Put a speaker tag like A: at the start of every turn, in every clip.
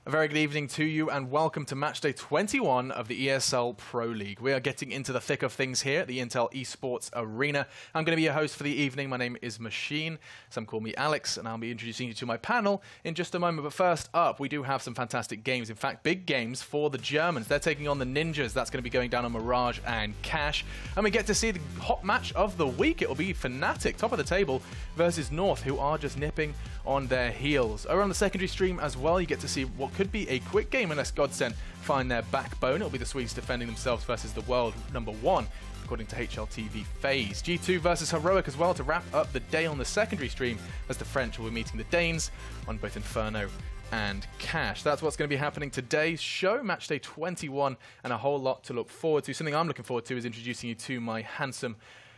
A: A very good evening to you and welcome to matchday 21 of the ESL Pro League. We are getting into the thick of things here at the Intel Esports Arena. I'm going to be your host for the evening. My name is Machine. Some call me Alex, and I'll be introducing you to my panel in just a moment. But first up, we do have some fantastic games. In fact, big games for the Germans. They're taking on the Ninjas. That's going to be going down on Mirage and Cash. And we get to see the hot match of the week. It will be Fnatic, top of the table, versus North, who are just nipping on their heels. Over on the secondary stream as well, you get to see what could be a quick game unless Godsend find their backbone. It'll be the Swedes defending themselves versus the world #1, according to HLTV FaZe. G2 versus Heroic as well to wrap up the day on the secondary stream, as the French will be meeting the Danes on both Inferno and Cash. That's what's going to be happening today's show, matchday 21, and a whole lot to look forward to. Something I'm looking forward to is introducing you to my handsome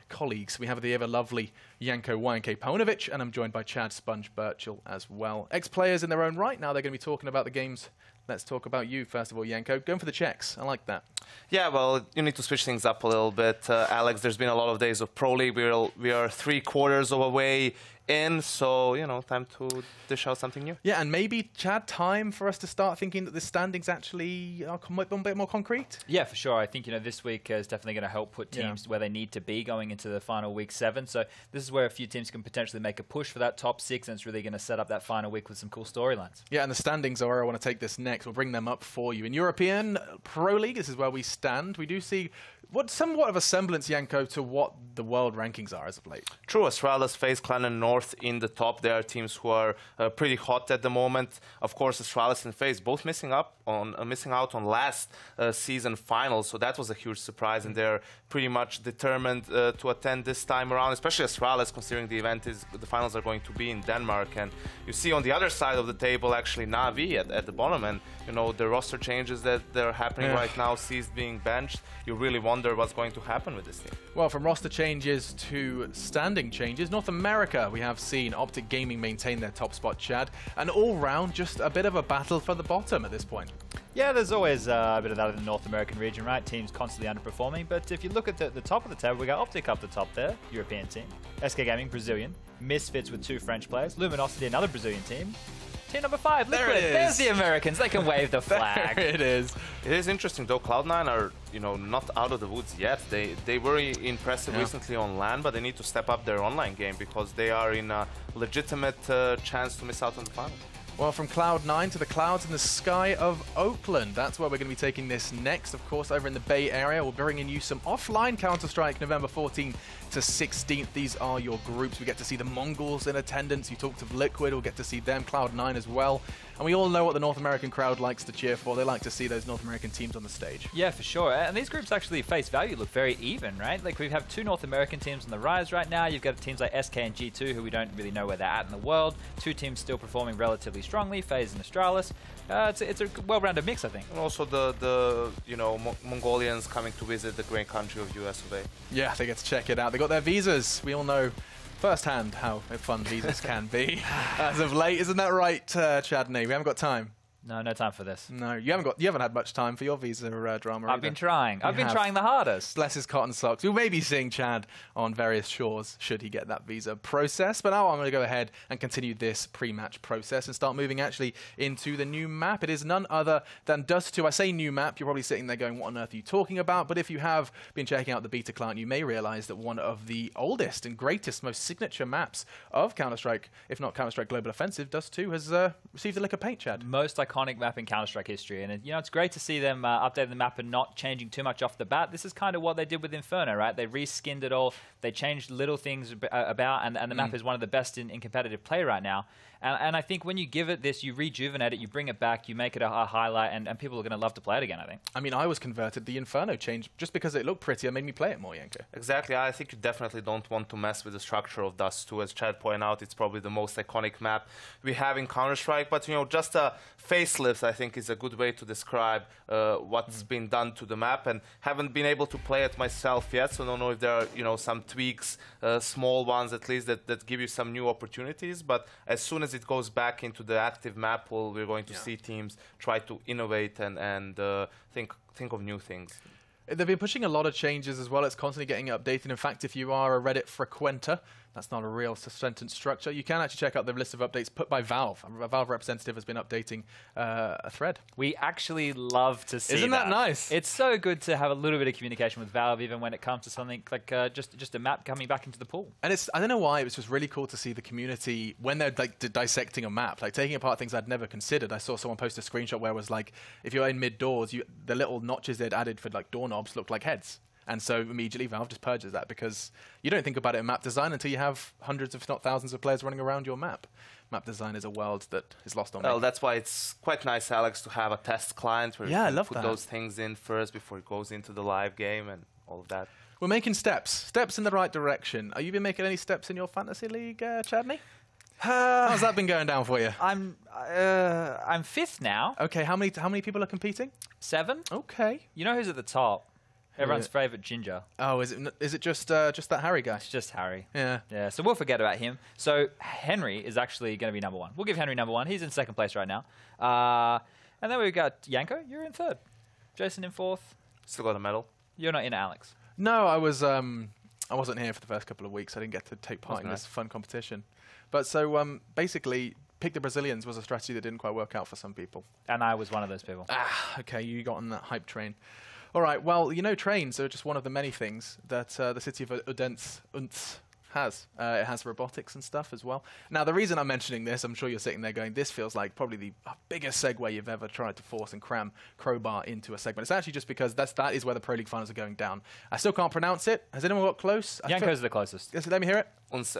A: colleagues. We have the ever lovely Janko YNK Paunovic, and I'm joined by Chad Sponge Birchall as well. Ex-players in their own right. Now they're going to be talking about the games. Let's talk about you first of all, Janko. Going for the Czechs. I like that. Yeah, well, you need to switch things up a little bit, Alex. There's been a lot of days of Pro League. We are 3/4 of a way in, so, you know, time to dish out something new. Yeah, and maybe, Chad, time for us to start thinking that the standings actually are a bit more concrete?
B: Yeah, for sure. I think, you know, this week is definitely going to help put teams where they need to be going into the final week 7. So this is where a few teams can potentially make a push for that top 6, and it's really going to set up that final week with some cool storylines. Yeah, and the standings are where I want to take this next. We'll bring them up for you. In European Pro League, this is where we stand. We do see somewhat of a semblance, Janko, to what the world rankings are as of late.
C: True, Astralis, FaZe, Clan and North in the top. There are teams who are pretty hot at the moment. Of course, Astralis and FaZe both missing out on last season finals, so that was a huge surprise, and they're pretty much determined to attend this time around, especially Astralis, considering the finals are going to be in Denmark. And you see on the other side of the table, actually, Na'Vi at the bottom, and you know the roster changes that they're happening right now, Seized being benched. You really wonder what's going to happen with this team.
A: Well, from roster changes to standing changes, North America, we have seen Optic Gaming maintain their top spot, Chad, and all round just a bit of a battle for the bottom at this point.
B: Yeah, there's always a bit of that in the North American region, right? Teams constantly underperforming, but if you look at the top of the table, we got Optic up the top there, European team, SK Gaming, Brazilian, Misfits with 2 French players, Luminosity, another Brazilian team. Team number 5, Liquid.
A: There it is.
B: There's the Americans. They can wave the flag.
A: There it is.
C: It is interesting, though. Cloud9 are, you know, not out of the woods yet. They were impressive recently on LAN, but they need to step up their online game because they are in a legitimate chance to miss out on the final.
A: Well, from Cloud9 to the clouds in the sky of Oakland. That's where we're going to be taking this next. Of course, over in the Bay Area, we'll be bringing you some offline Counter-Strike, November 14th to 16th. These are your groups. We get to see the Mongols in attendance. You talked of Liquid. We'll get to see them, Cloud9 as well. And we all know what the North American crowd likes to cheer for. They like to see those North American teams on the stage.
B: Yeah, for sure. And these groups actually, face value, look very even, right? Like, we have 2 North American teams on the rise right now. You've got teams like SK and G2, who we don't really know where they're at in the world. 2 teams still performing relatively strongly, FaZe and Astralis. It's a well-rounded mix, I think.
C: And also the you know, Mongolians coming to visit the great country of US of A.
A: Yeah, they get to check it out. They got their visas. We all know firsthand how fun visas can be as of late. Isn't that right, Chadney? We haven't got time.
B: No time for this.
A: No, you haven't had much time for your visa drama.
B: I've been trying. I've been trying the hardest.
A: Bless his cotton socks. We may be seeing Chad on various shores should he get that visa process. But now I'm going to go ahead and continue this pre-match process and start moving actually into the new map. It is none other than Dust 2. I say new map. You're probably sitting there going, what on earth are you talking about? But if you have been checking out the beta client, you may realize that one of the oldest and greatest, most signature maps of Counter-Strike, if not Counter-Strike Global Offensive, Dust 2 has received a lick of paint, Chad.
B: Most iconic map in Counter-Strike history, and you know, it's great to see them update the map and not changing too much off the bat. This is kind of what they did with Inferno, right? They reskinned it all, they changed little things about, and the map is one of the best in competitive play right now. And I think when you give it this, you rejuvenate it, you bring it back, you make it a highlight, and people are going to love to play it again, I think.
A: I mean, I was converted. The Inferno change, just because it looked prettier, made me play it more, Janko.
C: Exactly. I think you definitely don't want to mess with the structure of Dust 2. As Chad pointed out, it's probably the most iconic map we have in Counter-Strike. But, you know, just a facelift, I think, is a good way to describe what's been done to the map. And haven't been able to play it myself yet, so don't know if there are, you know, some tweaks, small ones at least, that give you some new opportunities. But as soon as it goes back into the active map pool, we're going to see teams try to innovate and think of new things.
A: They've been pushing a lot of changes as well. It's constantly getting updated. In fact, if you are a Reddit frequenter, that's not a real sentence structure, you can actually check out the list of updates put by Valve. A Valve representative has been updating a thread.
B: We actually love to see
A: Isn't that nice?
B: It's so good to have a little bit of communication with Valve, even when it comes to something like just a map coming back into the pool.
A: And I don't know why, it was just really cool to see the community when they're like dissecting a map, like taking apart things I'd never considered. I saw someone post a screenshot where it was like, if you're in mid-doors, the little notches they'd added for like doorknobs looked like heads. And so immediately Valve just purges that, because you don't think about it in map design until you have hundreds, if not thousands, of players running around your map. Map design is a world that is lost on me.
C: Well, that's why it's quite nice, Alex, to have a test client where you can put those things in first before it goes into the live game and all of that.
A: We're making steps in the right direction. Are you been making any steps in your fantasy league, Chadney? How's that been going down for you?
B: I'm 5th now.
A: Okay, how many people are competing?
B: 7.
A: Okay.
B: You know who's at the top? Everyone's favourite Ginger.
A: Oh, is it just that Harry guy?
B: It's just Harry.
A: Yeah.
B: Yeah, so we'll forget about him. So Henry is actually going to be number 1. We'll give Henry number 1. He's in 2nd place right now. And then we've got Yanko. You're in 3rd. Jason in 4th.
C: Still got a medal.
B: You're not in, Alex.
A: No, I wasn't here for the first couple of weeks. I didn't get to take part in this fun competition. But so basically, pick the Brazilians was a strategy that didn't quite work out for some people.
B: And I was one of those people.
A: Okay, you got on that hype train. All right, well, trains are just one of the many things that the city of Odense has. It has robotics and stuff as well. Now, the reason I'm mentioning this, I'm sure you're sitting there going, this feels like probably the biggest segue you've ever tried to force and cram Crowbar into a segment. It's actually just because that is where the Pro League finals are going down. I still can't pronounce it. Has anyone got close?
B: Yanko's the closest.
A: Yes, let me hear it.
C: Unse.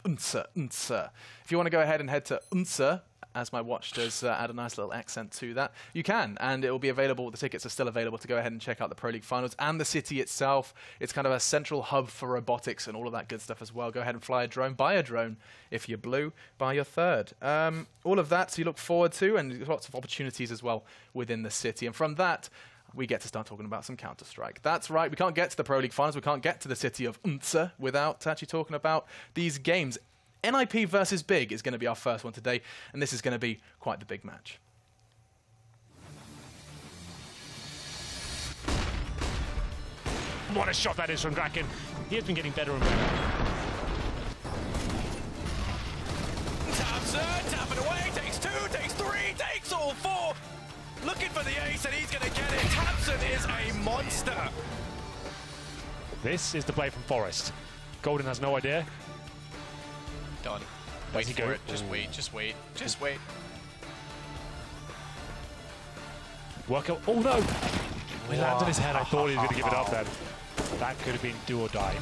A: If you want to go ahead and head to Unse, as my watch does add a nice little accent to that, you can, and it will be available. The tickets are still available to go ahead and check out the Pro League finals and the city itself. It's kind of a central hub for robotics and all of that good stuff as well. Go ahead and fly a drone, buy a drone if you're blue, buy your 3rd. All of that, so you look forward to, and lots of opportunities as well within the city. And from that, we get to start talking about some Counter-Strike. That's right, we can't get to the Pro League finals, we can't get to the city of Unse without actually talking about these games. NiP versus Big is going to be our first one today, and this is going to be quite the big match.
D: What a shot that is from Draken. He has been getting better and better.
E: Tap it away, takes 2, takes 3, takes all 4. Looking for the ace, and he's going to get it. Thompson is a monster.
D: This is the play from Forest. Golden has no idea.
E: Done. Wait for it. Just wait. Just wait. Just wait.
D: Work out. Oh no! He landed on his head. I thought he was going to give it up then. That could have been do or die.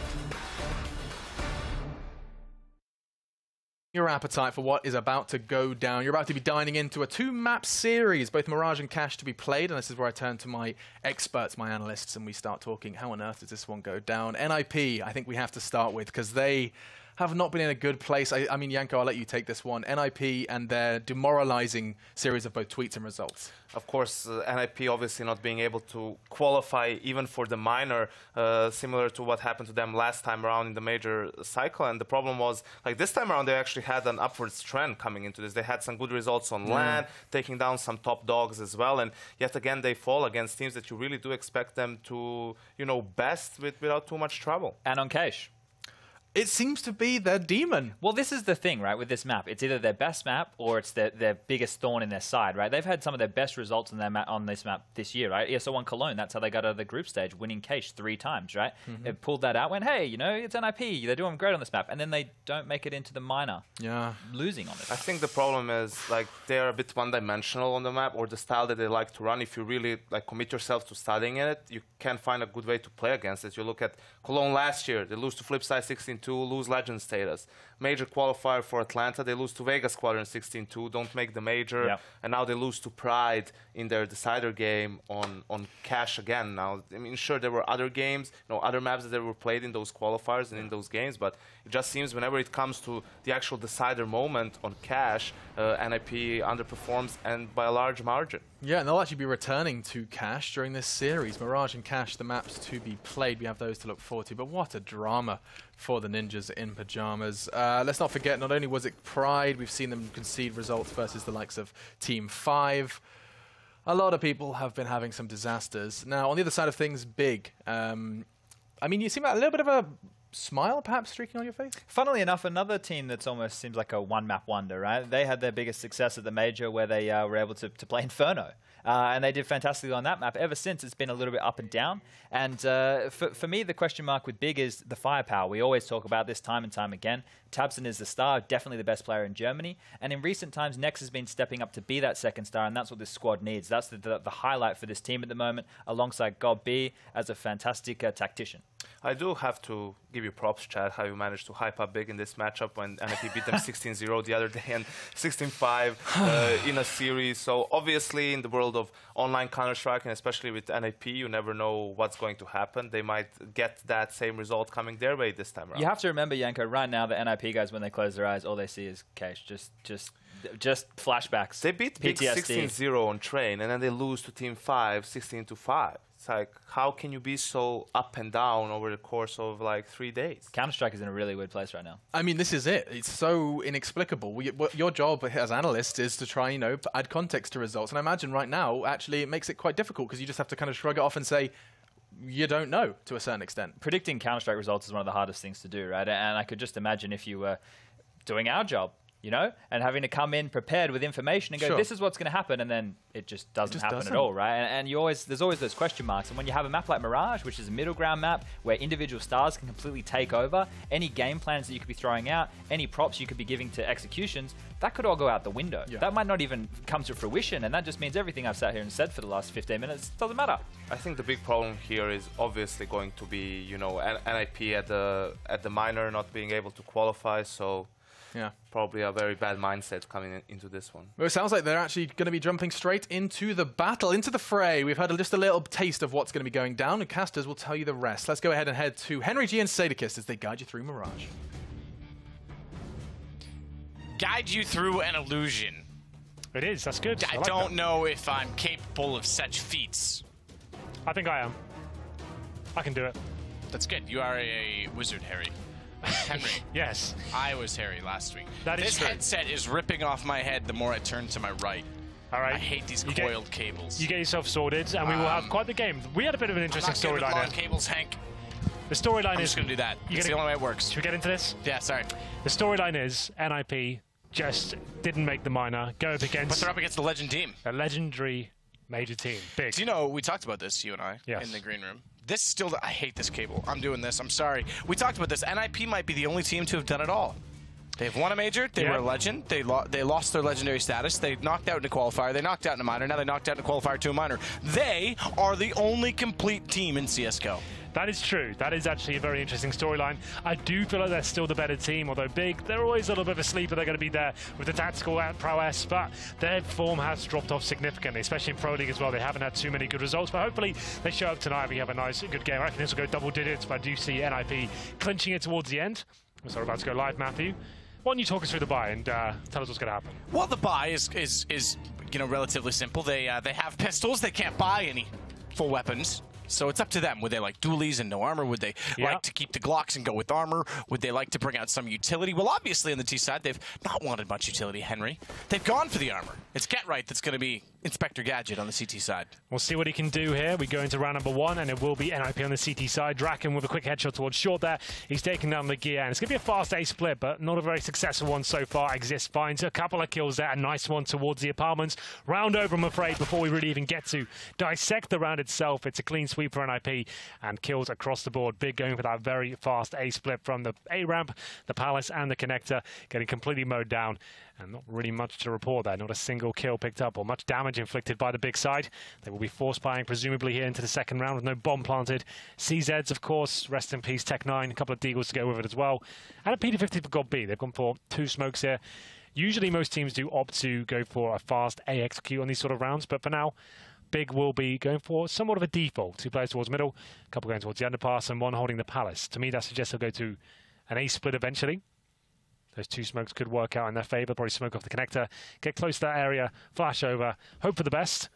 A: Your appetite for what is about to go down. You're about to be dining into a 2-map series, both Mirage and Cash, to be played, and this is where I turn to my experts, my analysts, and we start talking, how on earth does this one go down? NiP, I think we have to start with, because they have not been in a good place. I mean, Yanko, I'll let you take this one. NiP and their demoralizing series of both tweets and results.
C: Of course, NiP obviously not being able to qualify even for the minor, similar to what happened to them last time around in the major cycle. And the problem was, like this time around, they actually had an upwards trend coming into this. They had some good results on LAN, taking down some top dogs as well. And yet again, they fall against teams that you really do expect them to, best without too much trouble.
B: And on Cash.
A: It seems to be their demon.
B: Well, this is the thing, right, with this map. It's either their best map or it's their biggest thorn in their side, right? They've had some of their best results on this map this year, right? ESL won Cologne. That's how they got out of the group stage, winning Cache 3 times, right? They pulled that out, went, hey, it's NiP. They're doing great on this map. And then they don't make it into the minor.
A: Yeah.
B: Losing on it.
C: I think the problem is, they're a bit one-dimensional on the map, or the style that they like to run. If you really, commit yourself to studying it, you can find a good way to play against it. You look at Cologne last year. They lose to Flipside 16-2, lose Legend status. Major qualifier for Atlanta, they lose to Vegas Squadron 16-2, don't make the major, and now they lose to Pride in their decider game on Cash again. Now, I mean, sure, there were other games, other maps that they were played in those qualifiers and in those games, but it just seems whenever it comes to the actual decider moment on Cash, NiP underperforms, and by a large margin.
A: Yeah, and they'll actually be returning to Cash during this series. Mirage and Cash, the maps to be played. We have those to look forward to, but what a drama for the Ninjas in pajamas. Let's not forget, not only was it Pride, we've seen them concede results versus the likes of Team 5. A lot of people have been having some disasters. Now, on the other side of things, Big. I mean, you seem like a little bit of a smile, perhaps, streaking on your face?
B: Funnily enough, another team that's almost seems like a one-map wonder, right? They had their biggest success at the Major where they were able to play Inferno. And they did fantastically on that map. Ever since, it's been a little bit up and down. And for me, the question mark with Big is the firepower. We always talk about this time and time again. tabseN is the star, definitely the best player in Germany. And in recent times, Nex has been stepping up to be that second star, and that's what this squad needs. That's the highlight for this team at the moment, alongside GobB as a fantastic tactician.
C: I do have to give you props, Chad, how you managed to hype up Big in this matchup when NiP beat them 16-0 the other day and 16-5 in a series. So obviously in the world of online Counter-Strike, and especially with NiP, you never know what's going to happen. They might get that same result coming their way this time around.
B: You have to remember, Yanko, right now the NiP guys, when they close their eyes, all they see is Cache. Just flashbacks.
C: They beat Big 16-0 on Train, and then they lose to Team 5 16-5. It's like, how can you be so up and down over the course of like 3 days?
B: Counter-Strike is in a really weird place right now.
A: I mean, this is it. It's so inexplicable. Your job as analysts is to try, add context to results. And I imagine right now, actually, it makes it quite difficult because you just have to kind of shrug it off and say, you don't know to a certain extent.
B: Predicting Counter-Strike results is one of the hardest things to do, right? And I could just imagine if you were doing our job, and having to come in prepared with information and go, this is what's going to happen, and then it just doesn't happen at all, right? And there's always those question marks. And when you have a map like Mirage, which is a middle ground map where individual stars can completely take over, any game plans that you could be throwing out, any props you could be giving to executions, that could all go out the window. Yeah. That might not even come to fruition, and that just means everything I've sat here and said for the last 15 minutes doesn't matter.
C: I think the big problem here is obviously going to be, NiP at the minor not being able to qualify, so yeah, probably a very bad mindset coming into this one.
A: Well, it sounds like they're actually going to be jumping straight into the battle, into the fray. We've had just a little taste of what's going to be going down, and casters will tell you the rest. Let's go ahead and head to Henry G and Sadakist as they guide you through Mirage.
E: Guide you through an illusion.
D: It is, that's good.
E: I don't know if I'm capable of such feats.
D: I think I am. I can do it.
E: That's good. You are a wizard, Harry. Henry.
D: Yes.
E: I was Harry last week.
D: This
E: headset is ripping off my head the more I turn to my right.
D: All right.
E: I hate these coiled cables.
D: You get yourself sorted, and we will have quite the game. We had a bit of an interesting storyline here.
E: Cables, Hank.
D: The storyline is...
E: I'm just going to do that. It's the only way it works.
D: Should we get into this?
E: Yeah, sorry.
D: The storyline is NiP just didn't make the minor, go up against...
E: But they're up against the Legend team.
D: A legendary major team. Big.
E: Do you know, we talked about this, you and I, in the green room. This still, I hate this cable. I'm doing this. I'm sorry. We talked about this. NiP might be the only team to have done it all. They've won a major. They were a legend. They lost their legendary status. They knocked out in a qualifier. They knocked out in a minor. Now they knocked out in a qualifier to a minor. They are the only complete team in CSGO.
D: That is true. That is actually a very interesting storyline. I do feel like they're still the better team, although Big, they're always a little bit of a sleeper. They're going to be there with the tactical prowess, but their form has dropped off significantly, especially in Pro League as well. They haven't had too many good results, but hopefully they show up tonight. We have a nice, good game. I reckon this will go double digits, but I do see NiP clinching it towards the end. So we're about to go live, Matthew. Why don't you talk us through the buy and tell us what's going to happen?
E: Well, the buy is relatively simple. They have pistols. They can't buy any full weapons. So it's up to them. Would they like dualies and no armor? Would they like to keep the Glocks and go with armor? Would they like to bring out some utility? Well, obviously on the T side, they've not wanted much utility, Henry. They've gone for the armor. It's GetRight that's going to be Inspector Gadget on the CT side.
D: We'll see what he can do here. We go into round number 1, and it will be NiP on the CT side. Draken with a quick headshot towards short there. He's taking down the gear, and it's going to be a fast A split, but not a very successful one so far. Exist finds a couple of kills there. A nice one towards the apartments. Round over, I'm afraid, before we really even get to dissect the round itself. It's a clean sweep for NiP, and kills across the board. Big going for that very fast A split from the A ramp, the Palace, and the connector, getting completely mowed down. And not really much to report there. Not a single kill picked up or much damage inflicted by the Big side. They will be force buying presumably here into the second round with no bomb planted. CZs, of course, rest in peace, Tech9. A couple of deagles to go with it as well. And a P250 for GobB. They've gone for 2 smokes here. Usually most teams do opt to go for a fast A execute on these sort of rounds, but for now, Big will be going for somewhat of a default. 2 players towards middle, a couple going towards the underpass, and 1 holding the Palace. To me, that suggests they'll go to an A split eventually. Those 2 smokes could work out in their favour. Probably smoke off the connector, get close to that area, flash over, hope for the best.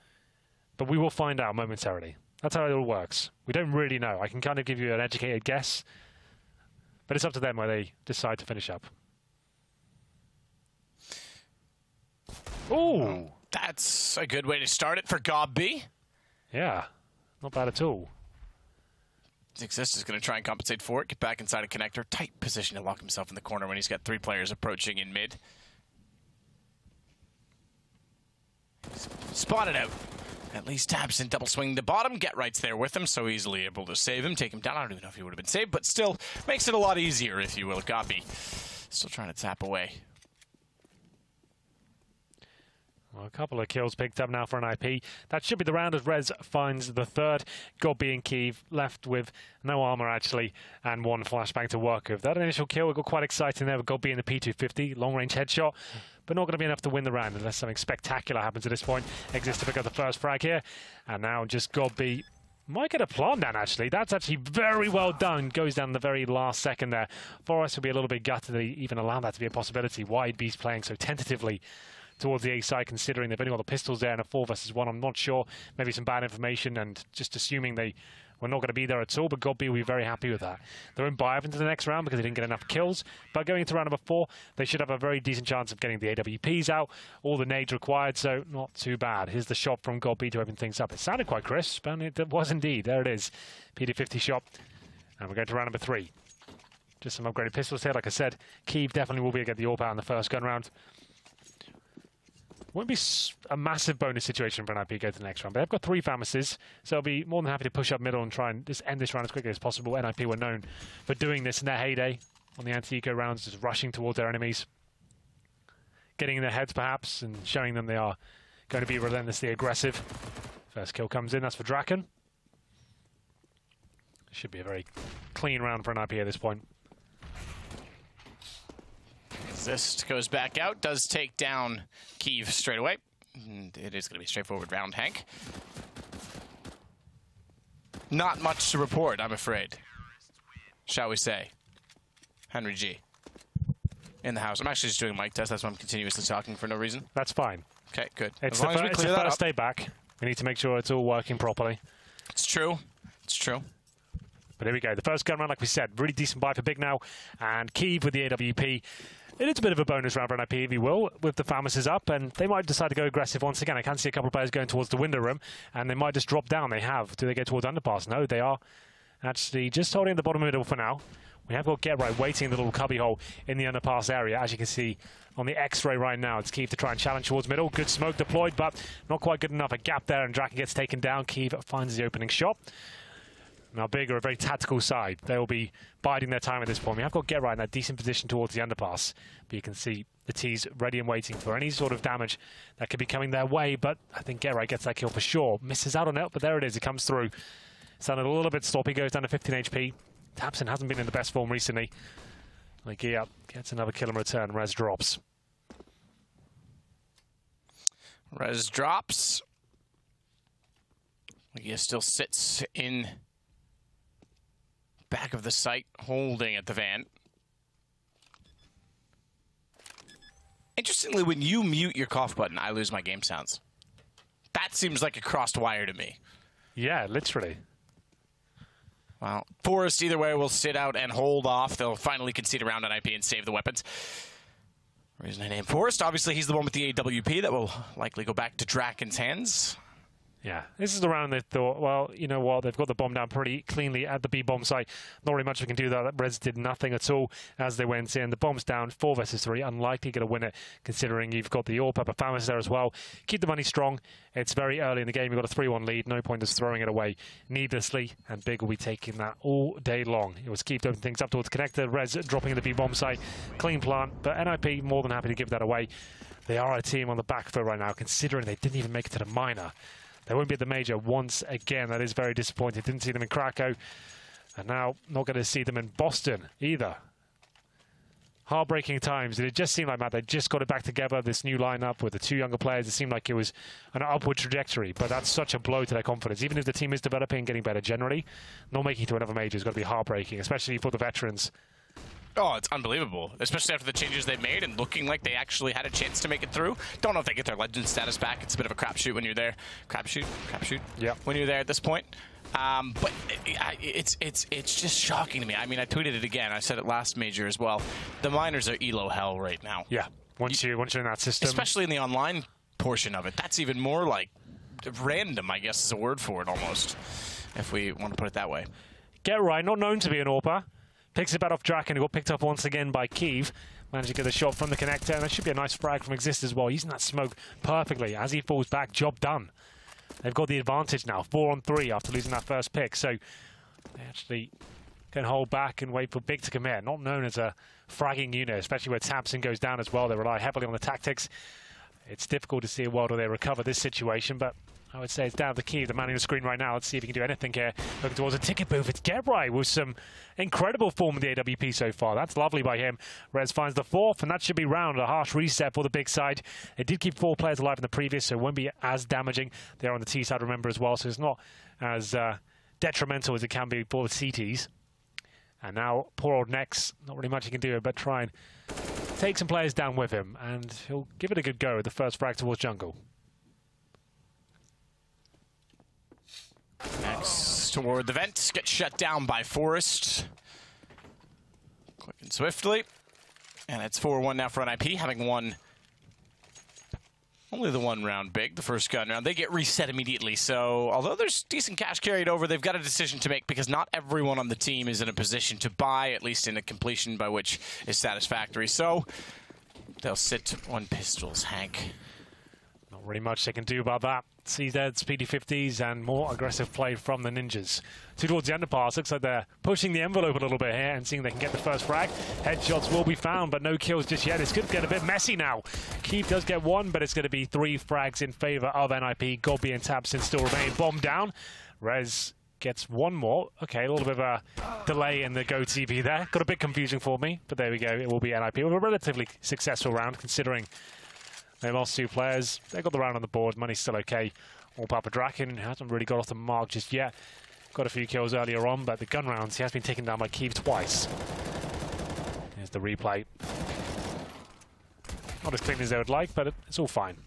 D: But we will find out momentarily. That's how it all works. We don't really know. I can kind of give you an educated guess, but it's up to them where they decide to finish up. Ooh!
E: That's a good way to start it for Gob B.
D: Yeah, not bad at all.
E: Exist is going to try and compensate for it. Get back inside a connector. Tight position to lock himself in the corner when he's got 3 players approaching in mid. Spotted out. At least taps and double swing to bottom. Get right's there with him, so easily able to save him. Take him down. I don't even know if he would have been saved, but still makes it a lot easier, if you will. Gobi still trying to tap away.
D: Well, a couple of kills picked up now for NiP. That should be the round as Rez finds the third. Gobi and Kiev left with no armor, actually, and 1 flashbang to work with. That initial kill got quite exciting there with Gobi in the P250. Long-range headshot, but not going to be enough to win the round unless something spectacular happens at this point. Exist to pick up the first frag here. And now just Gobi might get a plant down, actually. That's actually very well done. Goes down the very last second there. Forest will be a little bit gutted that he even allowed that to be a possibility. Wide B's playing so tentatively towards the A side, considering they've only got the pistols there in a 4 versus 1. I'm not sure. Maybe some bad information and just assuming they were not going to be there at all, but Gobi will be very happy with that. They're in buy-up into the next round because they didn't get enough kills, but going into round number 4, they should have a very decent chance of getting the AWPs out, all the nades required, so not too bad. Here's the shot from Gobi to open things up. It sounded quite crisp, and it was indeed. There it is. PD50 shot, and we're going to round number 3. Just some upgraded pistols here. Like I said, Kiev definitely will be able to get the AWP out in the first gun round. Won't be a massive bonus situation for NiP to go to the next round, but they've got 3 Famises, so I'll be more than happy to push up middle and try and just end this round as quickly as possible. NiP were known for doing this in their heyday on the anti-eco rounds, just rushing towards their enemies, getting in their heads perhaps, and showing them they are going to be relentlessly aggressive. First kill comes in, that's for Draken. Should be a very clean round for NiP at this point.
E: Exist goes back out, does take down Kiev straight away. And it is going to be a straightforward round, Hank. Not much to report, I'm afraid. Shall we say. Henry G. In the house. I'm actually just doing a mic test, that's why I'm continuously talking for no reason.
D: That's fine.
E: Okay, good.
D: It's the first day back. We need to make sure it's all working properly.
E: It's true. It's true.
D: But here we go. The first gun round, like we said, really decent buy for Big now. And Kiev with the AWP. It is a bit of a bonus round for NiP, if you will, with the Famises up, and they might decide to go aggressive once again. I can see a couple of players going towards the window room, and they might just drop down. They have. Do they go towards underpass? No, they are actually just holding the bottom middle for now. We have got Get Right waiting in the little cubby hole in the underpass area. As you can see on the X-ray right now, it's Kiev to try and challenge towards middle. Good smoke deployed, but not quite good enough. A gap there, and Draken gets taken down. Kiev finds the opening shot. Now, Big are a very tactical side. They will be biding their time at this point. We have got Get Right in that decent position towards the underpass. But you can see the T's ready and waiting for any sort of damage that could be coming their way. But I think Get Right gets that kill for sure. Misses out on it, but there it is. It comes through. Sounded a little bit sloppy. Goes down to 15 HP. Tapson hasn't been in the best form recently. Like, yeah, gets another kill in return. Rez drops.
E: Rez drops. He still sits in back of the site, holding at the van. Interestingly, when you mute your cough button, I lose my game sounds. That seems like a crossed wire to me.
D: Yeah, literally.
E: Well, Forest either way will sit out and hold off. They'll finally concede around on NiP and save the weapons. The reason I named Forest, obviously he's the one with the AWP that will likely go back to Draken's hands.
D: Yeah, this is the round they thought, well, you know what, they've got the bomb down pretty cleanly at the B-bomb site. Not really much we can do there. Reds did nothing at all as they went in. The bomb's down, 4 versus 3. Unlikely going to win it, considering you've got the AWP up Famis there as well. Keep the money strong. It's very early in the game. You've got a 3-1 lead. No point just throwing it away needlessly, and Big will be taking that all day long. It was Keep opening things up towards connector. Reds dropping in the B-bomb site. Clean plant, but NiP more than happy to give that away. They are a team on the back foot right now, considering they didn't even make it to the minor. They won't be at the major once again. That is very disappointing. Didn't see them in Krakow. And now not going to see them in Boston either. Heartbreaking times. It just seemed like, Matt, they just got it back together, this new lineup with the 2 younger players. It seemed like it was an upward trajectory, but that's such a blow to their confidence. Even if the team is developing and getting better generally, not making it to another major is going to be heartbreaking, especially for the veterans.
E: Oh, it's unbelievable, especially after the changes they've made and looking like they actually had a chance to make it through. Don't know if they get their legend status back. It's a bit of a crapshoot when you're there. Crapshoot?
D: Yeah.
E: When you're there at this point. But it's just shocking to me. I mean, I tweeted it again. I said it last major as well. The minors are ELO hell right now.
D: Yeah. Once you're in that system,
E: especially in the online portion of it. That's even more like random, I guess is a word for it almost, if we want to put it that way.
D: Get right, not known to be an AWPer. Picks it back off Draken, who got picked up once again by Kiev. Managed to get a shot from the connector, and that should be a nice frag from Exist as well, using that smoke perfectly. As he falls back, job done. They've got the advantage now, 4-on-3 after losing that first pick, so they actually can hold back and wait for Big to commit. Not known as a fragging unit, especially where Tabson goes down as well. They rely heavily on the tactics. It's difficult to see a world where they recover this situation, but I would say it's down to Kiev, the man on the screen right now. Let's see if he can do anything here. Looking towards a ticket booth. It's Gebrai with some incredible form in the AWP so far. That's lovely by him. Rez finds the 4th, and that should be round. A harsh reset for the big side. It did keep 4 players alive in the previous, so it won't be as damaging. They're on the T side, remember, as well, so it's not as detrimental as it can be for the CTs. And now, poor old Nex, not really much he can do but try and take some players down with him, and he'll give it a good go at the first frag towards jungle.
E: Next toward the vent, gets shut down by Forest. Quick and swiftly. And it's 4-1 now for NiP, having won only the 1 round big, the first gun round. They get reset immediately, so although there's decent cash carried over, they've got a decision to make because not everyone on the team is in a position to buy, at least in a completion by which is satisfactory. So they'll sit on pistols, Hank.
D: Not really much they can do about that. CZ's PD50s and more aggressive play from the Ninjas. Towards the underpass, looks like they're pushing the envelope a little bit here and seeing they can get the first frag. Headshots will be found, but no kills just yet. It's going to get a bit messy now. Kiev does get 1, but it's going to be 3 frags in favor of NiP. Gobby and Tabson still remain. Bomb down. Rez gets 1 more. Okay, a little bit of a delay in the go TV there. Got a bit confusing for me, but there we go. It will be NiP with a relatively successful round, considering they lost 2 players. They got the round on the board. Money's still okay. All Papa Draken hasn't really got off the mark just yet. Got a few kills earlier on, but the gun rounds, he has been taken down by Kiev twice. Here's the replay. Not as clean as they would like, but it's all fine.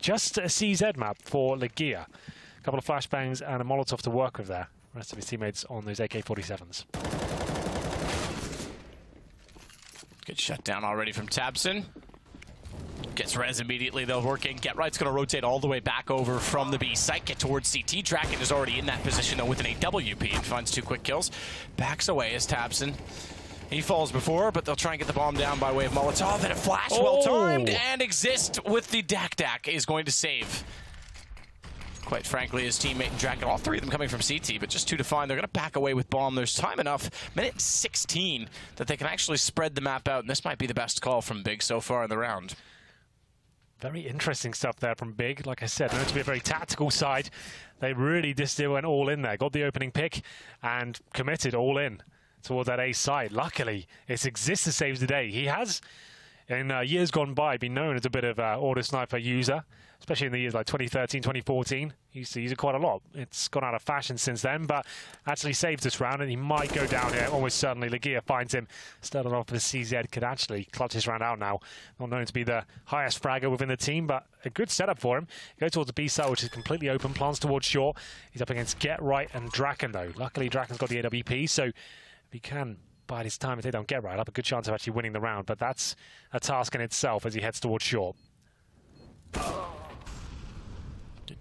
D: Just a CZ map for Legia. A couple of flashbangs and a Molotov to work with there. The rest of his teammates on those AK-47s.
E: Good shutdown already from Tabson. Gets Rez immediately, they'll work in. Get Right's going to rotate all the way back over from the B site, get towards CT. Draken is already in that position, though, with an AWP and finds 2 quick kills. Backs away as Tabson. He falls before, but they'll try and get the bomb down by way of Molotov, and a flash, well-timed, and Exist with the Dak is going to save. Quite frankly, his teammate and Draken, all 3 of them coming from CT, but just 2 to find. They're going to back away with bomb. There's time enough, minute 16, that they can actually spread the map out, and this might be the best call from Big so far in the round.
D: Very interesting stuff there from Big. Like I said, known to be a very tactical side. They really just went all in there. Got the opening pick and committed all in towards that A side. Luckily, it's Exist that saves the day. He has, in years gone by, been known as a bit of an auto sniper user, especially in the years like 2013, 2014. He used to use it quite a lot. It's gone out of fashion since then, but actually saved this round, and he might go down here almost certainly. Legia finds him. Started off with CZ, could actually clutch his round out now. Not known to be the highest fragger within the team, but a good setup for him. Goes towards the B side, which is completely open. Plans towards shore. He's up against Get Right and Draken, though. Luckily, Draken's got the AWP, so if he can bide his time and take down Get Right, up a good chance of actually winning the round, but that's a task in itself as he heads towards shore.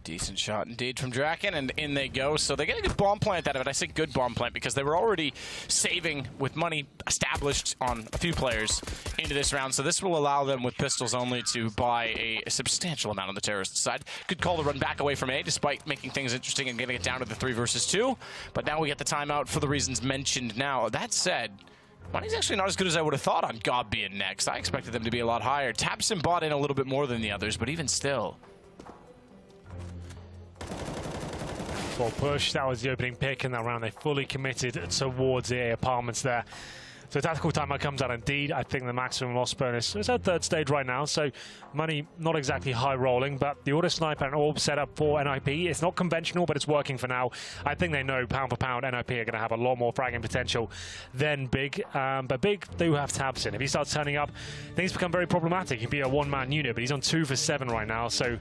E: Decent shot indeed from Draken, and in they go. So they get a good bomb plant out of it. I say good bomb plant because they were already saving with money established on a few players into this round. So this will allow them, with pistols only, to buy a substantial amount on the terrorist side. Good call to run back away from A, despite making things interesting and getting it down to the 3 versus 2. But now we get the timeout for the reasons mentioned now. That said, money's actually not as good as I would have thought on Gob being next. I expected them to be a lot higher. Tabson bought in a little bit more than the others, but even still.
D: Full push, that was the opening pick in that round. They fully committed towards the A apartments there. So tactical timeout comes out indeed. I think the maximum loss bonus is at 3rd stage right now, so money not exactly high rolling, but the auto sniper and orb set up for NiP. It's not conventional, but it's working for now. I think they know pound for pound NiP are going to have a lot more fragging potential than Big, but Big do have Tabson. If he starts turning up, things become very problematic. He can be a 1-man unit, but he's on 2 for 7 right now, so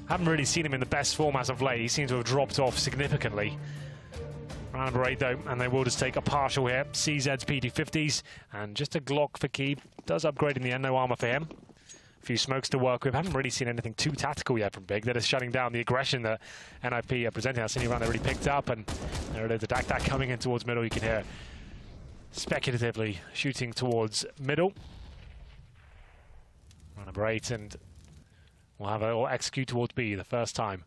D: haven't really seen him in the best form as of late. He seems to have dropped off significantly. Round number 8 though, and they will just take a partial here. CZ's PD50s, and just a Glock for Kiev. Does upgrade in the end, no armor for him. few smokes to work with. Haven't really seen anything too tactical yet from Big. They're just shutting down the aggression that NiP are presenting. That's the only round they really picked up, and there it is, the Dak coming in towards middle. You can hear speculatively shooting towards middle. Round number 8, and we'll have it execute towards B the first time.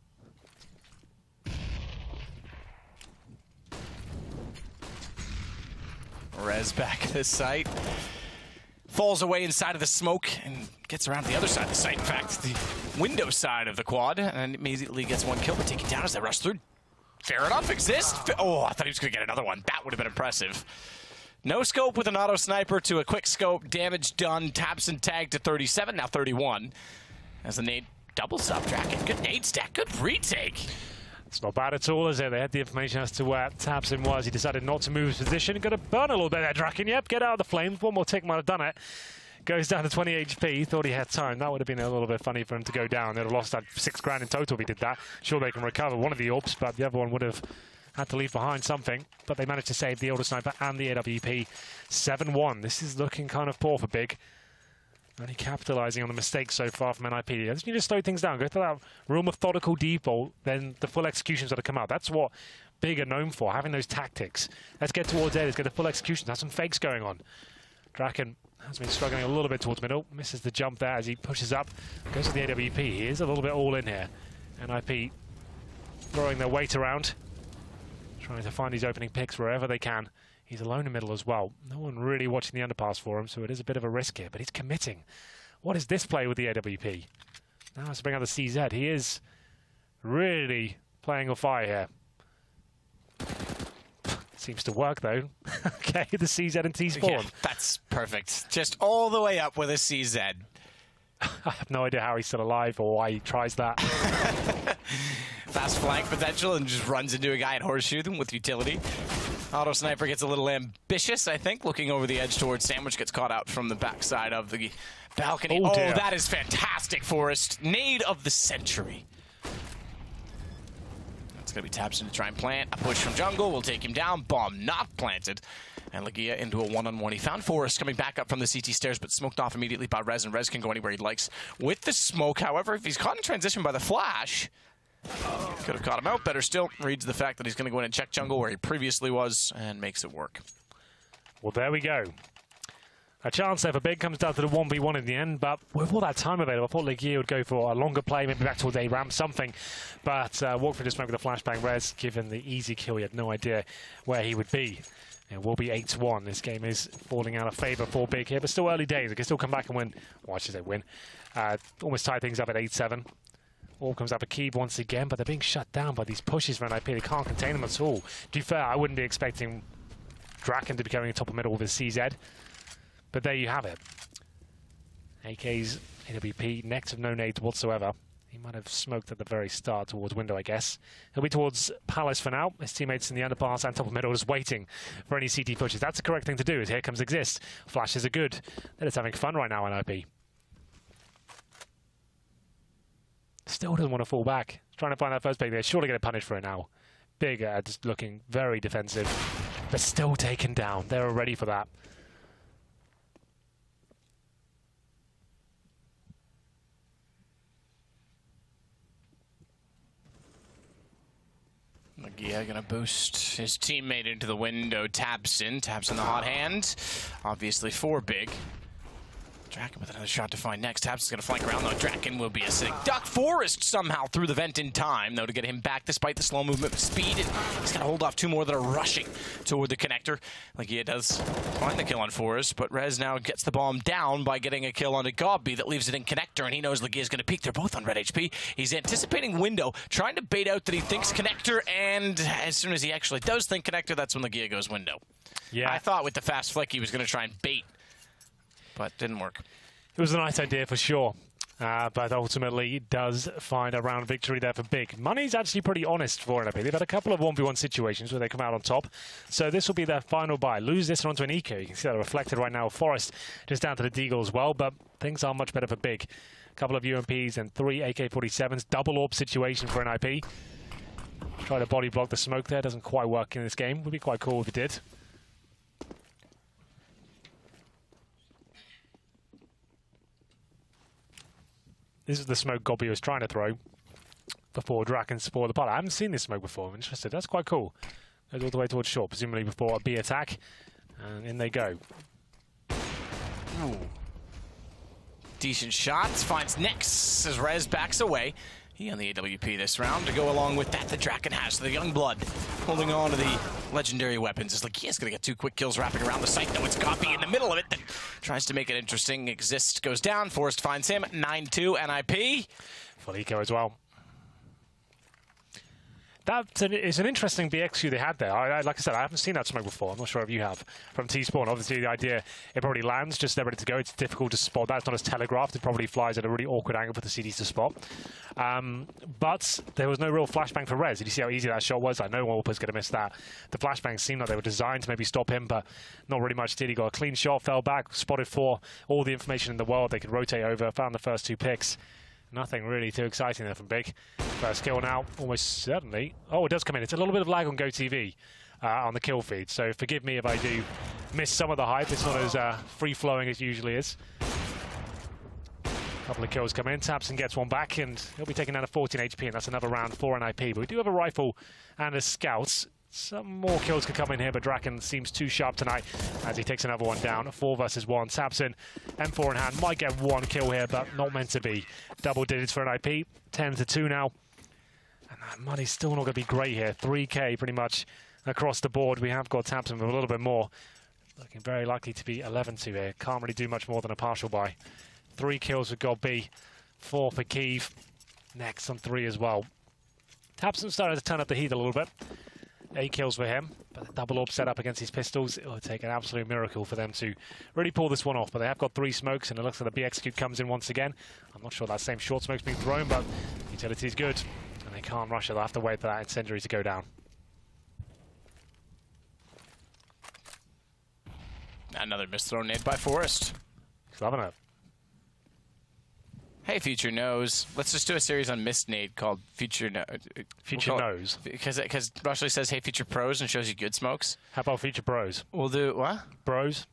E: Rez back at this site. Falls away inside of the smoke and gets around to the other side of the site. In fact, the window side of the quad, and immediately gets one kill, but taken down as they rush through. Fair enough exists. Oh, I thought he was going to get another one. That would have been impressive. No scope with an auto sniper to a quick scope. Damage done. tabseN tagged to 37, now 31. As the nade double sub Draken. Good nade stack. Good retake.
D: It's not bad at all, is it? They had the information as to where tabseN was. He decided not to move his position. Got to burn a little bit there, Draken. Yep, get out of the flames. One more tick might have done it. Goes down to 20 HP. Thought he had time. That would have been a little bit funny for him to go down. They'd have lost that 6 grand in total if he did that. Sure, they can recover one of the orbs, but the other one would have had to leave behind something. But they managed to save the auto sniper and the AWP. 7-1. This is looking kind of poor for Big. Only capitalizing on the mistakes so far from NiP. They just need to slow things down. Go through that real methodical default, then the full execution's got to come out. That's what Big are known for, having those tactics. Let's get towards A. Let's get the full execution. There's some fakes going on. Draken has been struggling a little bit towards middle. Misses the jump there as he pushes up. Goes to the AWP. He is a little bit all in here. NiP throwing their weight around, trying to find these opening picks wherever they can. He's alone in middle as well. No one really watching the underpass for him, so it is a bit of a risk here, but he's committing. What is this play with the AWP? Now has to bring out the CZ. He is really playing on fire here. Seems to work, though. Okay, the CZ and T spawn.
E: Yeah, that's perfect. Just all the way up with a CZ.
D: I have no idea how he's still alive or why he tries that.
E: Fast flank potential and just runs into a guy and horseshoe them with utility. Auto sniper gets a little ambitious, I think, looking over the edge towards Sandwich, gets caught out from the backside of the balcony. Oh, that is fantastic, Forrest. Nade of the century. That's going to be tabseN to try and plant. A push from jungle will take him down. Bomb not planted. And Legia into a one-on-one. He found Forrest coming back up from the CT stairs, but smoked off immediately by Rez, and Rez can go anywhere he likes with the smoke. However, if he's caught in transition by the flash, could have caught him out. Better still, reads the fact that he's going to go in and check jungle where he previously was and makes it work.
D: Well, there we go. A chance there for Big. Comes down to the 1v1 in the end, but with all that time available, I thought Legia would go for a longer play, maybe back towards A ramp, something. But walked through the smoke with a flashbang. Rez, given the easy kill, he had no idea where he would be. It will be 8-1. This game is falling out of favour for Big here, but still early days. They can still come back and win. Well, I should say win. Almost tie things up at 8-7. All comes up a Keeb once again, but they're being shut down by these pushes from NiP. They can't contain them at all. To be fair, I wouldn't be expecting Draken to be going top of middle with his CZ. But there you have it. AK's AWP, next of no nades whatsoever. He might have smoked at the very start towards window, I guess. He'll be towards Palace for now. His teammates in the underpass and top of middle just waiting for any CT pushes. That's the correct thing to do, as here comes Exist. Flashes are good. They're just having fun right now, NiP. Still doesn't want to fall back. Trying to find that first pick. They're surely going to punish for it now. Big, just looking very defensive, but still taken down. They're ready for that.
E: Legia gonna boost his teammate into the window. tabseN the hot hand. Obviously for Big. Draken with another shot to find next. tabseN's gonna flank around though. Draken will be a sitting duck. Forrest somehow through the vent in time though to get him back despite the slow movement speed. He's gonna hold off 2 more that are rushing toward the connector. Legia does find the kill on Forrest, but Rez now gets the bomb down by getting a kill onto Gobby that leaves it in connector, and he knows Legia's gonna peek. They're both on red HP. He's anticipating window, trying to bait out that he thinks connector, and as soon as he actually does think connector, that's when Legia goes window. Yeah, I thought with the fast flick he was gonna try and bait, but didn't work.
D: It was a nice idea for sure, but ultimately it does find a round victory there for Big. Money's actually pretty honest for NiP. They've had a couple of 1v1 situations where they come out on top, so this will be their final buy. Lose this one onto an eco. You can see that reflected right now. Forrest just down to the Deagle as well, but things are much better for Big. A couple of UMPs and 3 AK-47s. Double orb situation for NiP. Try to body block the smoke there. Doesn't quite work in this game. Would be quite cool if it did. This is the smoke Gobby was trying to throw before Draken spoiled the pilot. I haven't seen this smoke before. I'm interested. That's quite cool. Goes all the way towards short, presumably before a B attack. And in they go.
E: Ooh. Decent shots. Finds Nex as Rez backs away. He on the AWP this round to go along with that. The Draken has the young blood holding on to the legendary weapons. It's like he is going to get 2 quick kills wrapping around the site. No, it's Goppy in the middle of it that tries to make it interesting. Exist goes down. Forrest finds him. 9-2 NiP.
D: Full eco as well. It's an interesting BXQ they had there. Like I said, I haven't seen that smoke before. I'm not sure if you have. From T-Spawn, obviously the idea, it probably lands just there ready to go. It's difficult to spot that. It's not as telegraphed. It probably flies at a really awkward angle for the CDs to spot. But there was no real flashbang for Rez. Did you see how easy that shot was? Like, no one was going to miss that. The flashbangs seemed like they were designed to maybe stop him, but not really much did. He got a clean shot, fell back, spotted for all the information in the world. They could rotate over, found the first 2 picks. Nothing really too exciting there from Big. First kill now, almost certainly. Oh, it does come in. It's a little bit of lag on GoTV on the kill feed, so forgive me if I do miss some of the hype. It's not as free-flowing as it usually is. Couple of kills come in. tabseN gets one back, and he'll be taking down to 14 HP, and that's another round for NiP. But we do have a rifle and a scouts. Some more kills could come in here, but Draken seems too sharp tonight as he takes another one down. 4 versus 1. tabseN, M4 in hand, might get 1 kill here, but not meant to be. Double digits for NiP, 10-2 now. And that money's still not going to be great here. 3K pretty much across the board. We have got tabseN with a little bit more. Looking very likely to be 11-2 here. Can't really do much more than a partial buy. 3 kills for God B, 4 for Kiev. Next on 3 as well. tabseN started to turn up the heat a little bit. 8 kills for him, but the double orb set up against his pistols, it will take an absolute miracle for them to really pull this one off. But they have got 3 smokes, and it looks like the BXQ comes in once again. I'm not sure that same short smoke's being thrown, but utility's good, and they can't rush it. They'll have to wait for that incendiary to go down.
E: Another misthrown nade by Forrest.
D: He's loving it.
E: Hey, Future Knows. Let's just do a series on missed nade called Future
D: Knows.
E: Because Rushley says, hey, Future Pros, and shows you good smokes.
D: How about Future Bros?
E: We'll do, what?
D: Bros?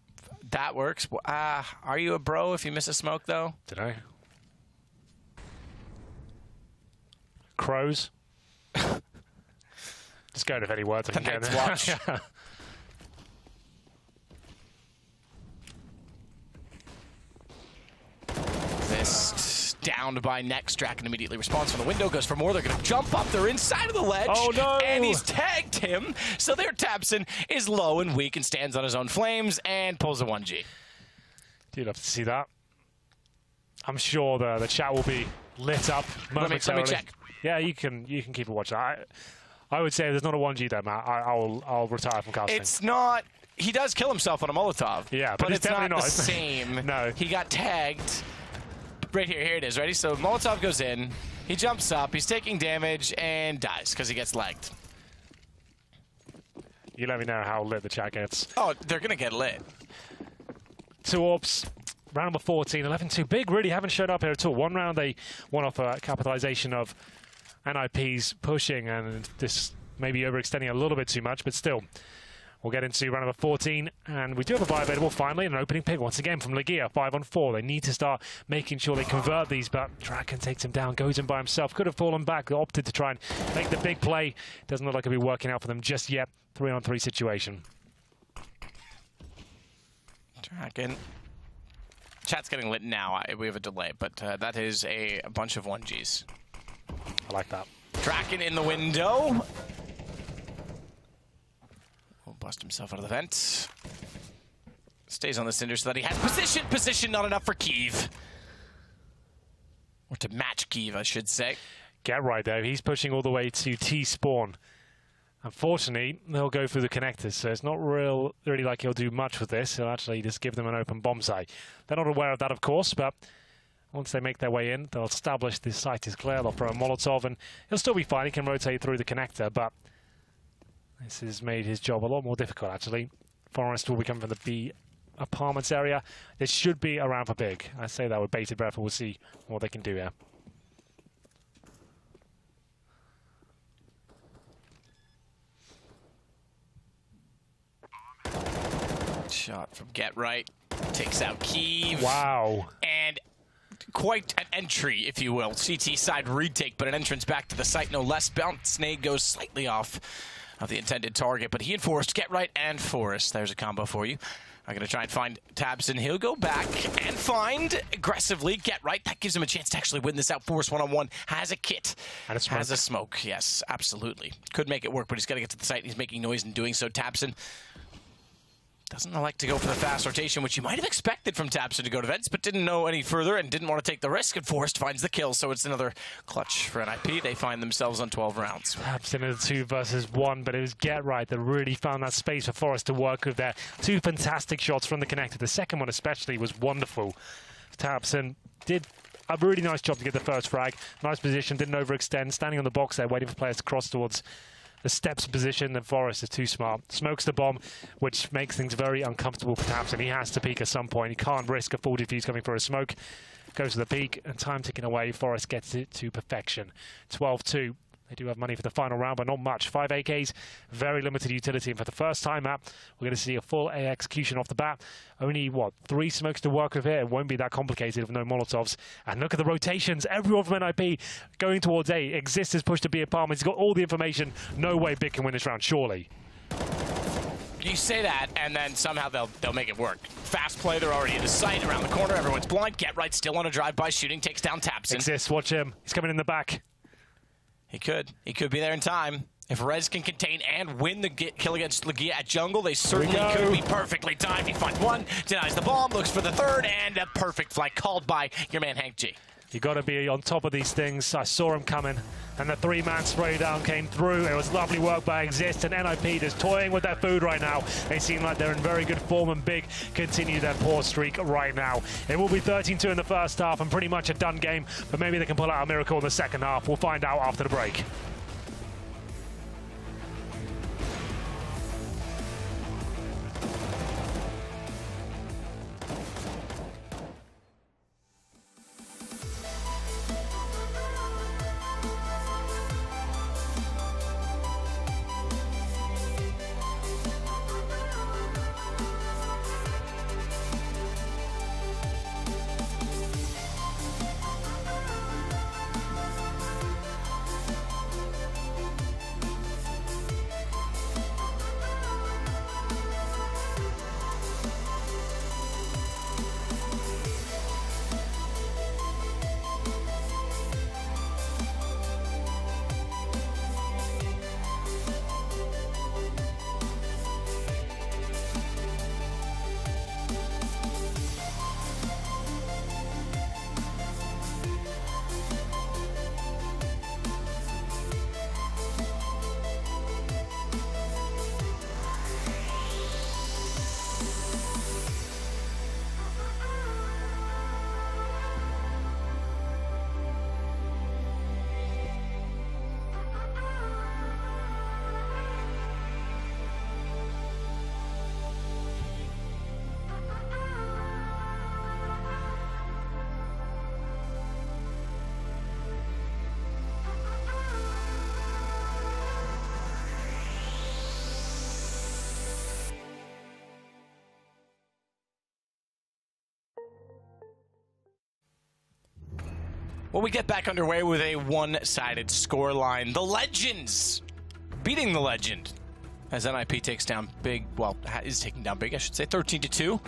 E: That works. Are you a bro if you miss a smoke, though?
D: Dunno. Crows? Just going with any words I can get in there.
E: Watch. This downed by Nex. Draken immediately responds from the window, goes for more. They're going to jump up. They're inside of the ledge.
D: Oh, no.
E: And he's tagged him. So their tabseN is low and weak and stands on his own flames and pulls a 1G.
D: You'd love to see that. I'm sure the chat will be lit up momentarily.
E: Let me check.
D: Yeah, you can keep a watch. I would say there's not a 1G there, Matt. I'll retire from casting.
E: It's not. He does kill himself on a Molotov.
D: Yeah, but it's
E: definitely
D: not
E: the same.
D: No.
E: He got tagged. Right here, here it is, ready? So Molotov goes in, he jumps up, he's taking damage, and dies because he gets lagged.
D: You let me know how lit the chat gets.
E: Oh, they're going to get lit.
D: 2 orbs, round number 14, 11-2. Big really haven't showed up here at all. One round they won off a capitalization of NiP's pushing, and this may be overextending a little bit too much, but still. We'll get into round number 14, and we do have a buy available finally, and an opening pick once again from Legia, 5-on-4. They need to start making sure they convert these, but Draken takes him down, goes in by himself, could have fallen back, opted to try and make the big play. Doesn't look like it'll be working out for them just yet. 3-on-3 situation.
E: Draken. Chat's getting lit now. We have a delay, but that is a bunch of 1Gs.
D: I like that.
E: Draken in the window. Bust himself out of the vent. Stays on the cinder so that he has position. Position not enough for Kiev. Or to match Kiev, I should say.
D: Get right there. He's pushing all the way to T-spawn. Unfortunately, they'll go through the connectors, so it's not really like he'll do much with this. He'll actually just give them an open bomb site. They're not aware of that, of course, but once they make their way in, they'll establish this site is clear. They'll throw a Molotov, and he'll still be fine. He can rotate through the connector, but this has made his job a lot more difficult, actually. Forrest will be coming from the B apartments area. This should be around for Big. I say that with bated breath, and we'll see what they can do here.
E: Shot from Get Right. Takes out Kiev.
D: Wow.
E: And quite an entry, if you will. CT side retake, but an entrance back to the site no less. Bounce nade goes slightly off of the intended target, but he and Forrest get right, and Forrest, there's a combo for you. I'm going to try and find tabseN. He'll go back and find aggressively get right. That gives him a chance to actually win this out. Forrest one-on-one has a kit.
D: And
E: has a smoke. Yes, absolutely. Could make it work, but he's got to get to the site. He's making noise in doing so. tabseN doesn't like to go for the fast rotation, which you might have expected from tabseN to go to vents, but didn't know any further and didn't want to take the risk, and Forrest finds the kill, so it's another clutch for NiP. They find themselves on 12 rounds.
D: tabseN in a 2 versus 1, but it was get right that really found that space for Forrest to work with there. 2 fantastic shots from the connector. The second one especially was wonderful. tabseN did a really nice job to get the first frag. Nice position, didn't overextend, standing on the box there, waiting for players to cross towards the steps position. And Forrest is too smart. Smokes the bomb, which makes things very uncomfortable for tabseN. He has to peek at some point. He can't risk a full defuse coming for a smoke. Goes to the peak, and time ticking away. Forrest gets it to perfection. 12-2. They do have money for the final round, but not much. 5 AKs, very limited utility. And for the first time we're going to see a full A execution off the bat. Only, what, 3 smokes to work with here. It won't be that complicated with no Molotovs. And look at the rotations. Everyone from NiP going towards A. Exist is pushed to B apartments. He's got all the information. No way Big can win this round, surely.
E: You say that, and then somehow they'll make it work. Fast play, they're already in the sight, around the corner. Everyone's blind. Get right, still on a drive-by shooting, takes down tabseN.
D: Exist, watch him. He's coming in the back.
E: He could be there in time. If Rez can contain and win the kill against Legia at jungle, they certainly could be perfectly timed. He finds one, denies the bomb, looks for the third, and a perfect flank called by your man Hank G.
D: You got to be on top of these things. I saw him coming, and the 3-man spray down came through. It was lovely work by Exist, and NiP just toying with their food right now. They seem like they're in very good form, and Big continue their poor streak right now. It will be 13-2 in the first half, and pretty much a done game, but maybe they can pull out a miracle in the second half. We'll find out after the break.
E: Well, we get back underway with a one-sided scoreline. The Legends beating the Legend as NiP takes down Big. Well, is taking down Big, I should say, 13-2.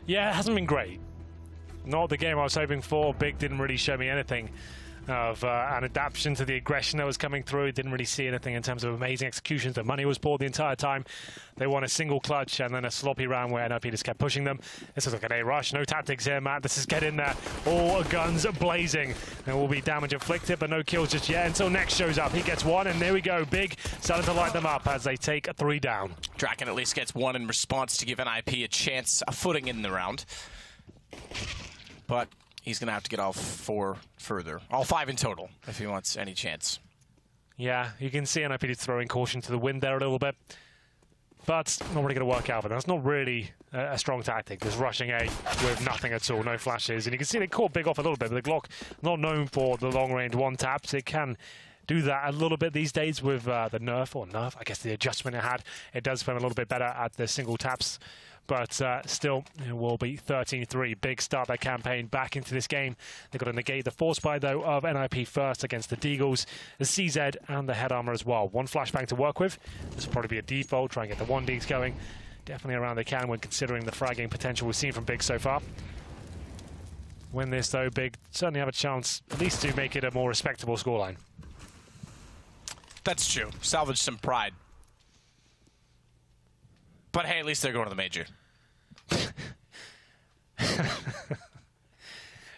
D: Yeah, it hasn't been great. Not the game I was hoping for. Big didn't really show me anything of an adaptation to the aggression that was coming through. Didn't really see anything in terms of amazing executions. The money was poured the entire time. They won a single clutch and then a sloppy round where NiP just kept pushing them. This is like an A-rush. No tactics here, Matt. This is get in there. All guns blazing. There will be damage inflicted, but no kills just yet until Next shows up. He gets one, and there we go. Big starting to light them up as they take 3 down.
E: Draken at least gets one in response to give NiP a chance, a footing in the round. But he's going to have to get all 4 further. All 5 in total, if he wants any chance.
D: Yeah, you can see NiP throwing caution to the wind there a little bit. But not really going to work out. But that's not really a strong tactic. Just rushing A with nothing at all, no flashes. And you can see they caught Big off a little bit. But the Glock, not known for the long-range one-taps. It can do that a little bit these days with the nerf, I guess the adjustment it had. It does feel a little bit better at the single taps but still it will be 13-3. Big start their campaign back into this game. They've got to negate the force buy, though, of NiP first against the Deagles, the CZ, and the head armor as well. One flashbang to work with. This will probably be a default, try and get the 1Ds going. Definitely around they can when considering the fragging potential we've seen from Big so far. Win this, though, Big certainly have a chance at least to make it a more respectable scoreline.
E: That's true. Salvage some pride. But hey, at least they're going to the major.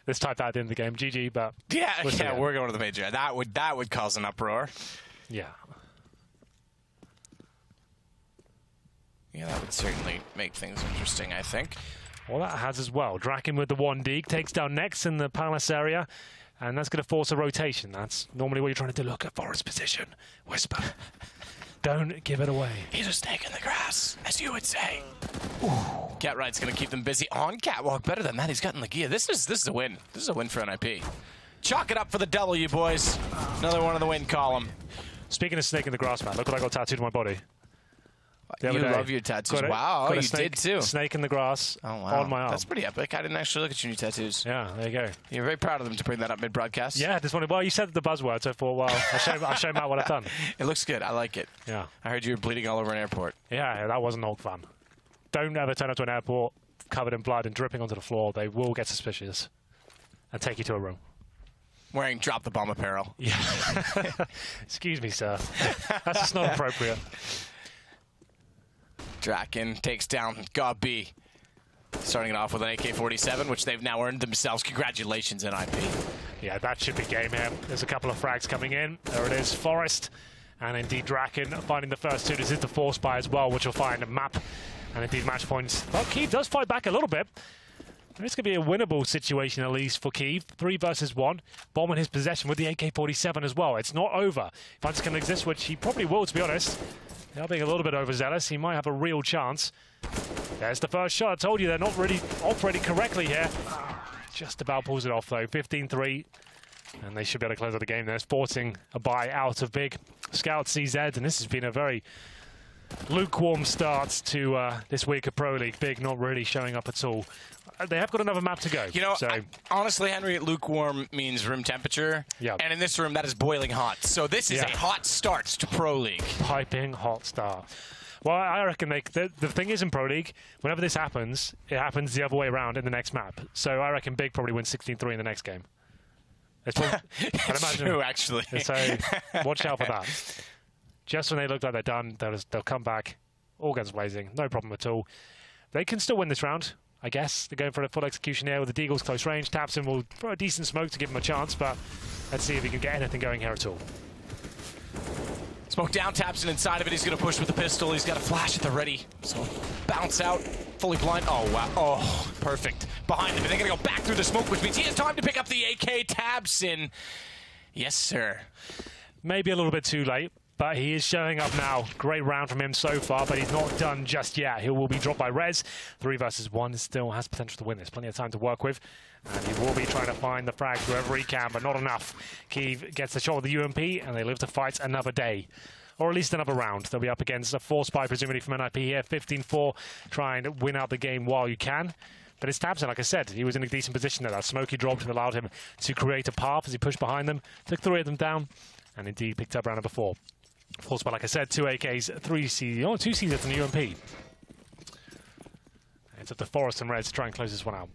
D: Let's type that at the end of the game. GG, but...
E: Yeah, we're going to the major. That would cause an uproar.
D: Yeah.
E: Yeah, that would certainly make things interesting, I think.
D: Well, that has as well. Draken with the 1D takes down Nex in the palace area, and that's going to force a rotation. That's normally what you're trying to do. Look at Forest position. Whisper. Don't give it away.
E: He's a snake in the grass, as you would say. Cat Ride's going to keep them busy on Catwalk. Better than that, he's gotten Lagia. This is a win. This is a win for NiP. Chalk it up for the W, boys. Another one in the win column.
D: Speaking of snake in the grass, man, look what I got tattooed on my body.
E: You love your tattoos. Wow, you did too.
D: Snake in the grass on my arm.
E: That's pretty epic. I didn't actually look at your new tattoos.
D: Yeah, there you go.
E: You're very proud of them to bring that up mid-broadcast.
D: Yeah, this one. Well, you said the buzzword, so I thought, well, I'll show Matt what I've done.
E: It looks good. I like it.
D: Yeah.
E: I heard you were bleeding all over an airport.
D: Yeah, that wasn't all fun. Don't ever turn up to an airport covered in blood and dripping onto the floor. They will get suspicious and take you to a room.
E: Wearing drop the bomb apparel.
D: Yeah. Excuse me, sir. That's just not appropriate.
E: Draken takes down Gabi. Starting it off with an AK-47, which they've now earned themselves. Congratulations, NiP.
D: Yeah, that should be game here. There's a couple of frags coming in. There it is, Forest. And indeed, Draken finding the first two. This is the force buy as well, which will find a map. And indeed, match points. Well, Kyiv does fight back a little bit. It's going to be a winnable situation, at least, for Kyiv. 3 versus 1. Bomb in his possession with the AK-47 as well. It's not over. If Hunter can exist, which he probably will, to be honest. They're being a little bit overzealous. He might have a real chance. There's the first shot. I told you they're not really operating correctly here. Just about pulls it off, though. 15-3. And they should be able to close out the game there. Forcing a buy out of Big. Scout CZ. And this has been a very lukewarm start to this week of Pro League. Big not really showing up at all. They have got another map to go.
E: You know, honestly, Henry, lukewarm means room temperature.
D: Yeah.
E: And in this room, that is boiling hot. So this is a hot start to Pro League.
D: Piping hot start. Well, I reckon the thing is in Pro League, whenever this happens, it happens the other way around in the next map. So I reckon Big probably wins 16-3 in the next game. It's
E: true, actually.
D: So watch out for that. Just when they look like they're done, they'll come back, all guns blazing, no problem at all. They can still win this round, I guess. They're going for a full execution here with the Deagles close range. Tapson will throw a decent smoke to give him a chance, but let's see if he can get anything going here at all.
E: Smoke down, Tapson inside of it. He's going to push with the pistol. He's got a flash at the ready. So bounce out, fully blind. Oh, wow. Oh, perfect. Behind him, and they're going to go back through the smoke, which means he has time to pick up the AK. Tapson. Yes, sir.
D: Maybe a little bit too late. But he is showing up now. Great round from him so far, but he's not done just yet. He will be dropped by Rez. 3 versus 1 still has potential to win this. Plenty of time to work with. And he will be trying to find the frags wherever he can, but not enough. Kyiv gets the shot with the UMP, and they live to fight another day. Or at least another round. They'll be up against a force buy, presumably from NiP here. 15-4, try and win out the game while you can. But it's Tapson, like I said, he was in a decent position there. That smoke he dropped and allowed him to create a path as he pushed behind them. Took 3 of them down, and indeed picked up round number 4. Force by, like I said, 2 AKs, 3 CZ, 2 CZs and the UMP. It's up to Forest and Reds to try and close this one out.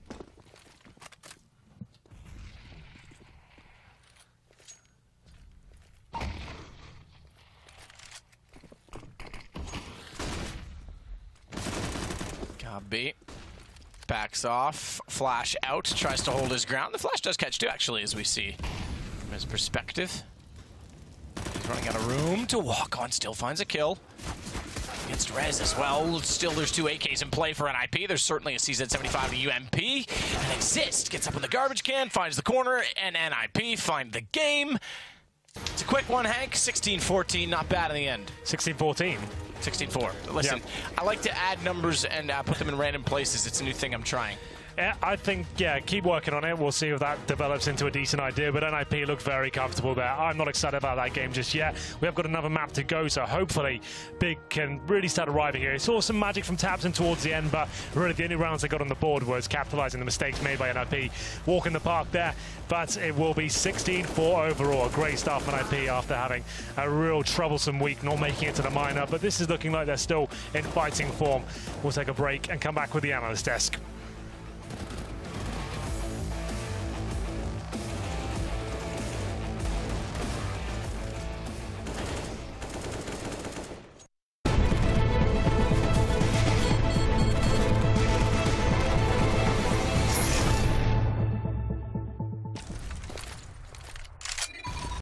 E: Gabi backs off, flash out, tries to hold his ground. The flash does catch too, actually, as we see from his perspective. He's running out of room to walk on, still finds a kill. Against Rez as well. Still, there's 2 AKs in play for NiP. There's certainly a CZ-75 to UMP. And Exist gets up in the garbage can, finds the corner, and NiP find the game. It's a quick one, Hank. 16-14, not bad in the end.
D: 16-14?
E: 16-4. Listen, I like to add numbers and put them in random places. It's a new thing I'm trying.
D: I think, yeah, keep working on it. We'll see if that develops into a decent idea, but NiP looked very comfortable there. I'm not excited about that game just yet. We have got another map to go, so hopefully Big can really start arriving here. He saw some magic from tabseN towards the end, but really the only rounds they got on the board was capitalizing the mistakes made by NiP. Walk in the park there, but it will be 16-4 overall. A great start for NiP after having a real troublesome week, not making it to the minor, but this is looking like they're still in fighting form. We'll take a break and come back with the analyst desk.